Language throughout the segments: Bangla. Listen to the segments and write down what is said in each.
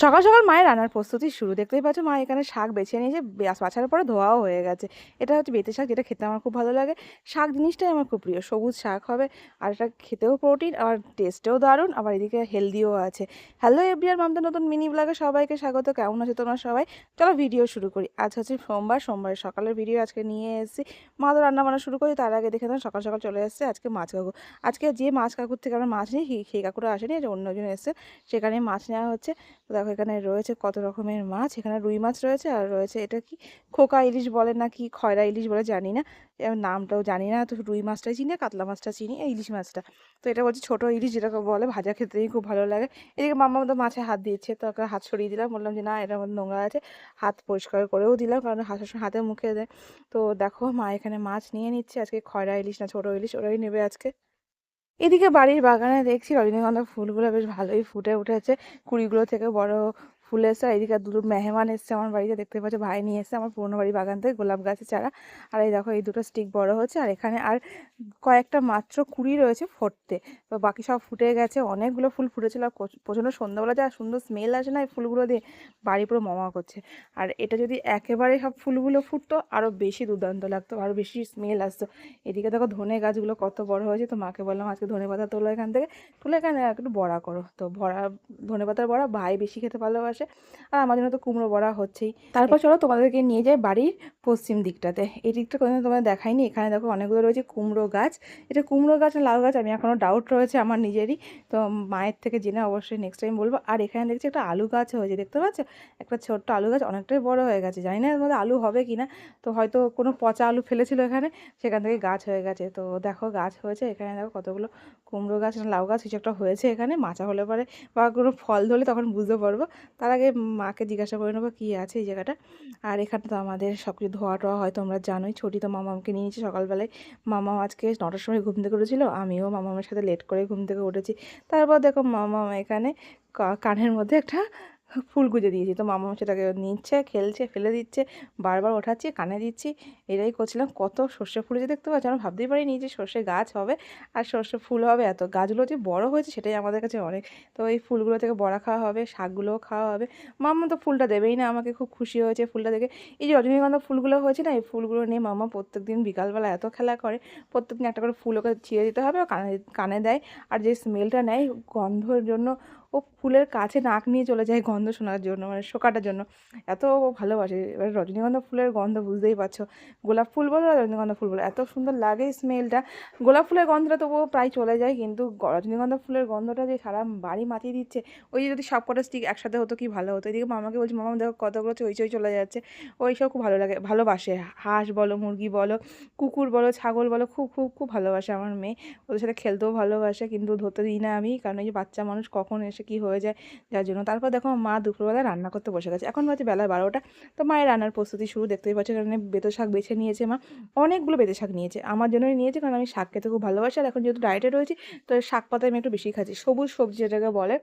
সকাল সকাল মায়ের রান্নার প্রস্তুতি শুরু। দেখতেই পাচ্ছ মা এখানে শাক বেছে নিয়েছে, বাছার পরে ধোয়াও হয়ে গেছে। এটা হচ্ছে বেঁতে শাক, যেটা খেতে আমার খুব ভালো লাগে। শাক জিনিসটাই আমার খুব প্রিয়। সবুজ শাক হবে, আর এটা খেতেও প্রোটিন, আর টেস্টেও দারুণ, আবার এদিকে হেলদিও আছে। হ্যালো এভরিওয়ান, মামদা নতুন মিনি ব্লগে সবাইকে স্বাগত। কেমন আছো তোমরা সবাই? চলো ভিডিও শুরু করি। আজ হচ্ছে সোমবারের সকালের ভিডিও আজকে নিয়ে এসেছি। মা তো রান্না বান্না শুরু করি, তার আগে দেখে দাও সকাল সকাল চলে এসেছে আজকে মাছ কাকু। আজকে যে মাছ কাকুর থেকে আমরা মাছ নিই, সেই কাকুরা আসেনি, যে অন্যজন এসেছে, সেখানে মাছ নেওয়া হচ্ছে। তো দেখো এখানে রয়েছে কত রকমের মাছ। এখানে রুই মাছ রয়েছে, আর রয়েছে এটা কি খোকা ইলিশ বলে না কি খয়রা ইলিশ বলে জানি না, এর নামটাও জানি না। তো রুই মাছটাই চিনি, কাতলা মাছটা চিনি, এই ইলিশ মাছটা। তো এটা বলছে ছোট ইলিশ, যেটাকে বলে ভাজা খেতেই খুব ভালো লাগে। এদিকে মাম্মা তো মাছে হাত দিচ্ছে, তো ওকে হাত সরিয়ে দিলাম, বললাম যে না এটার মধ্যে নোংরা আছে। হাত পরিষ্কার করেও দিলাম, কারণ হাতে মুখে দেয়। তো দেখো মা এখানে মাছ নিয়ে নিচ্ছে। আজকে খয়রা ইলিশ না ছোট ইলিশ, ওরাই নেবে আজকে। এদিকে বাড়ির বাগানে দেখছি রজনীগন্ধা ফুলগুলো বেশ ভালোই ফুটে উঠেছে। কুড়িগুলো থেকে বড় ফুল এসছে। আর এদিকে দুটো মেহমান এসছে আমার বাড়িতে, দেখতে পাচ্ছ ভাই নিয়ে এসছে আমার পুরোনো বাড়ির বাগান থেকে গোলাপ গাছের চারা। আর এই দেখো এই দুটো স্টিক বড় হচ্ছে, আর এখানে আর কয়েকটা মাত্র কুড়ি রয়েছে ফুটতে। তো বাকি সব ফুটে গেছে, অনেকগুলো ফুল ফুটেছিল। আর প্রচণ্ড সন্ধ্যাবেলা যা সুন্দর স্মেল আসে না এই ফুলগুলো দিয়ে, বাড়ি পুরো মমা করছে। আর এটা যদি একেবারে সব ফুলগুলো ফুটতো আরও বেশি দুর্দান্ত লাগতো, আরও বেশি স্মেল আসতো। এদিকে দেখো ধনে গাছগুলো কত বড় হয়েছে। তো মাকে বললাম আজকে ধনে পাতা তোলো এখান থেকে, তুলে এখানে একটু বড়া করো। তো ধনে পাতার বড়া ভাই বেশি খেতে ভালোবাসে, আর আমার জন্য তো কুমড়ো বড়া হচ্ছেই। তারপর চলো তোমাদেরকে নিয়ে যাই বাড়ির পশ্চিম দিকটাতে। এই দিকটা কোনোদিন তোমাদের দেখাইনি। এখানে দেখো অনেকগুলো রয়েছে কুমড়ো গাছ। এটা কুমড়ো গাছ না লাউ গাছ আমি এখনও ডাউট রয়েছে আমার নিজেরই। তো মায়ের থেকে জেনে অবশ্যই নেক্সট টাইম বলবো। আর এখানে দেখছি একটা আলু গাছ হয়েছে, দেখতে পাচ্ছ? একটা ছোট্ট আলু গাছ, অনেকটাই বড় হয়ে গেছে। জানি না এর মধ্যে আলু হবে কি না। তো হয়তো কোনো পচা আলু ফেলেছিল এখানে, সেখান থেকে গাছ হয়ে গেছে। তো দেখো গাছ হয়েছে এখানে, দেখো কতগুলো কুমড়ো গাছ না লাউ গাছ কিছু একটা হয়েছে এখানে। মাচা হলে পরে বা কোনো ফল ধরলে তখন বুঝতে পারবো। তার আগে মাকে জিজ্ঞাসা করে নেবো কী আছে এই জায়গাটা। আর এখানে তো আমাদের সব কিছু ধোয়া টোয়া হয় তোমরা জানোই। ছুটি তো মামাকে নিয়ে নিয়েছি সকালবেলায়। মামাও আজকে 9টার সময় ঘুম থেকে উঠেছিল, আমিও মামামের সাথে লেট করে ঘুম থেকে উঠেছি। তারপর দেখো মামা এখানে কানের মধ্যে একটা ফুল গুঁজে দিয়েছি। তো মামা সেটাকে নিচ্ছে, খেলছে, ফেলে দিচ্ছে, বারবার ওঠাচ্ছি, কানে দিচ্ছি, এটাই করছিলাম। কত সর্ষে ফুলেছে দেখতে পাচ্ছি, আমরা ভাবতেই পারিনি যে সর্ষে গাছ হবে আর সর্ষে ফুল হবে। এত গাছগুলো যে বড় হয়েছে সেটাই আমাদের কাছে অনেক। তো এই ফুলগুলো থেকে বড়া খাওয়া হবে, শাকগুলোও খাওয়া হবে। মাম্মা তো ফুলটা দেবেই না আমাকে, খুব খুশি হয়েছে ফুলটা দেখে। এই যে রজনীগন্ধা ফুলগুলো হয়েছে না, এই ফুলগুলো নিয়ে মামা প্রত্যেকদিন বিকালবেলা এত খেলা করে। প্রত্যেকদিন একটা করে ফুল ওকে ছিঁড়ে দিতে হবে, ও কানে কানে দেয়। আর যে স্মেলটা নেয় গন্ধের জন্য, ও ফুলের কাছে নাক নিয়ে চলে যায় গন্ধ শোনার জন্য, মানে শোকাটার জন্য। এত ও ভালোবাসে। এবার রজনীগন্ধা ফুলের গন্ধ বুঝতেই পারছো, গোলাপ ফুল বলো আর রজনীগন্ধা ফুল বলো, এত সুন্দর লাগে স্মেলটা। গোলাপ ফুলের গন্ধটা তবুও প্রায় চলে যায়, কিন্তু রজনীগন্ধা ফুলের গন্ধটা যে সারা বাড়ি মাতিয়ে দিচ্ছে। ওই যে যদি সব কটা স্টিক একসাথে হতো কি ভালো হতো। এদিকে মামাকে বলছি, মামা দেখো কতগুলো চই চই চলে যাচ্ছে। ওই সব খুব ভালো লাগে, ভালোবাসে। হাঁস বলো, মুরগি বলো, কুকুর বলো, ছাগল বলো, খুব খুব খুব ভালোবাসে আমার মেয়ে। ওদের সাথে খেলতেও ভালোবাসে, কিন্তু ধরতে দিই না আমি, কারণ এই যে বাচ্চা মানুষ কখন এসে কি হয়ে যায়, যার জন্য। তারপর দেখো মা দুপুরবেলা রান্না করতে বসে গেছে, এখন বাজে বেলা 12টা। তো মায়ের রান্নার প্রস্তুতি শুরু, দেখতেই পাচ্ছ। কারণে বেতো শাক বেছে নিয়েছে মা, অনেকগুলো বেতো শাক নিয়েছে। আমার জন্যই নিয়েছে, কারণ আমি শাক খেতে খুব ভালোবাসি। আর এখন যেহেতু ডায়েটে রয়েছি, তো শাক পাতা আমি একটু বেশি খাচ্ছি, সবুজ সবজি যেটাকে বলে।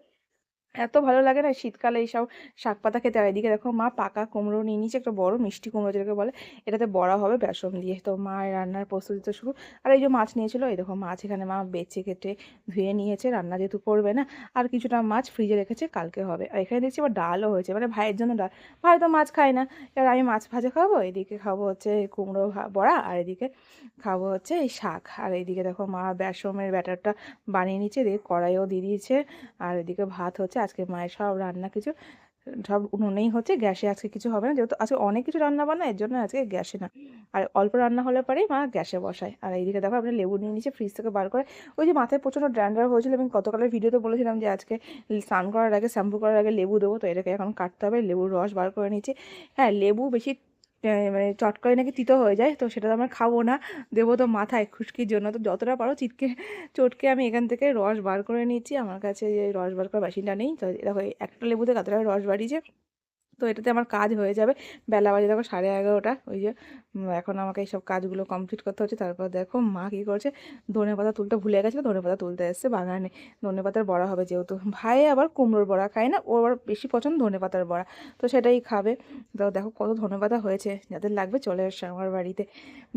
এত ভালো লাগে না শীতকালে এইসব শাক পাতা খেতে। আর এদিকে দেখো মা পাকা কুমড়ো নিয়ে নিয়েছে, একটা বড় মিষ্টি কুমড়ো যেটাকে বলে। এটাতে বড়া হবে বেসন দিয়ে। তো মায়ের রান্নার প্রস্তুতি তো শুরু। আর এই যে মাছ নিয়েছিল, এই দেখো মাছ এখানে মা বেছে কেটে ধুয়ে নিয়েছে, রান্না যেহেতু করবে না। আর কিছুটা মাছ ফ্রিজে রেখেছে, কালকে হবে। আর এখানে দেখছি আবার ডালও হয়েছে, মানে ভাইয়ের জন্য ডাল। ভাই তো মাছ খায় না, এবার আমি মাছ ভাজা খাবো, এদিকে খাবো হচ্ছে কুমড়ো বড়া, আর এদিকে খাবো হচ্ছে এই শাক। আর এইদিকে দেখো মা বেসমের ব্যাটারটা বানিয়ে নিচ্ছে, এদিকে কড়াইও দিয়ে দিয়েছে। আর এদিকে ভাত হচ্ছে, আজকে মায়ের সব রান্না কিছু সব উনুনেই হচ্ছে, গ্যাসে আজকে কিছু হবে না, যেহেতু আজকে অনেক কিছু রান্না বান্না, এর জন্য আজকে গ্যাসে না। আর অল্প রান্না হলে পরেই মা গ্যাসে বসায়। আর এইদিকে দেখো আপনি লেবু নিয়ে নিচ্ছে ফ্রিজ থেকে বার করে। ওই যে মাথায় প্রচণ্ড ড্যান্ড্রাফ হয়েছিল, আমি গতকালের ভিডিওতে বলেছিলাম যে আজকে স্নান করার আগে, শ্যাম্পু করার আগে লেবু দেবো। তো এটাকে এখন কাটতে হবে, লেবুর রস বার করে নিচ্ছি। হ্যাঁ, লেবু বেশি মানে চট করে নাকি তিতো হয়ে যায়, তো সেটা তো আমরা খাবো না, দেবো তো মাথায় খুশকির জন্য। তো যতটা পারো চটকে আমি এখান থেকে রস বার করে নিচ্ছি। আমার কাছে যে রস বার করার মেশিনটা নেই, তো দেখো একটা লেবুতে কতটা রস বাড়িয়েছে। তো এটাতে আমার কাজ হয়ে যাবে। বেলা বাজে দেখো 11:30, ওই যে এখন আমাকে এইসব কাজগুলো কমপ্লিট করতে হচ্ছে। তারপর দেখো মা কী করছে, ধনেপাতা তুলতে ভুলে গেছিলো, ধনেপাতা তুলতে এসেছে বাগানে। ধনেপাতার বড়া হবে, যেহেতু ভাই আবার কুমড়োর বড়া খায় না, ওর আবার বেশি পছন্দ ধনেপাতার বড়া, তো সেটাই খাবে। তো দেখো কত ধনেপাতা হয়েছে, যাদের লাগবে চলে এসো আমার বাড়িতে।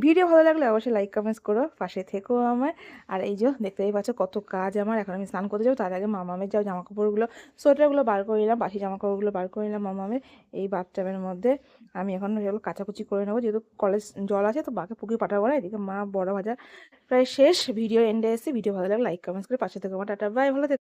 ভিডিও ভালো লাগলে অবশ্যই লাইক কমেন্টস করো, পাশে থেকো আমার। আর এই যে দেখতেই পাচ্ছ কত কাজ আমার, এখন আমি স্নান করতে যাবো, তার আগে মামামের যাও জামা কাপড়গুলো, সোয়েটারগুলো বার করে নিলাম, বাসি জামা কাপড়গুলো বার করে নিলাম মামামের এই বাথটাবের মধ্যে। আমি এখন যেগুলো কাচাকুচি করে নেবো, যেহেতু কলেজ জল আছে, তো মাকে পুকুরে পাঠাবো না। এদিকে মা বড় ভাজা প্রায় শেষ, ভিডিও এন্ডে এসে। ভিডিও ভালো লাগলে লাইক কমেন্টস করে পাশে থেকে আমার, টাটা বাই, ভালো থেকো।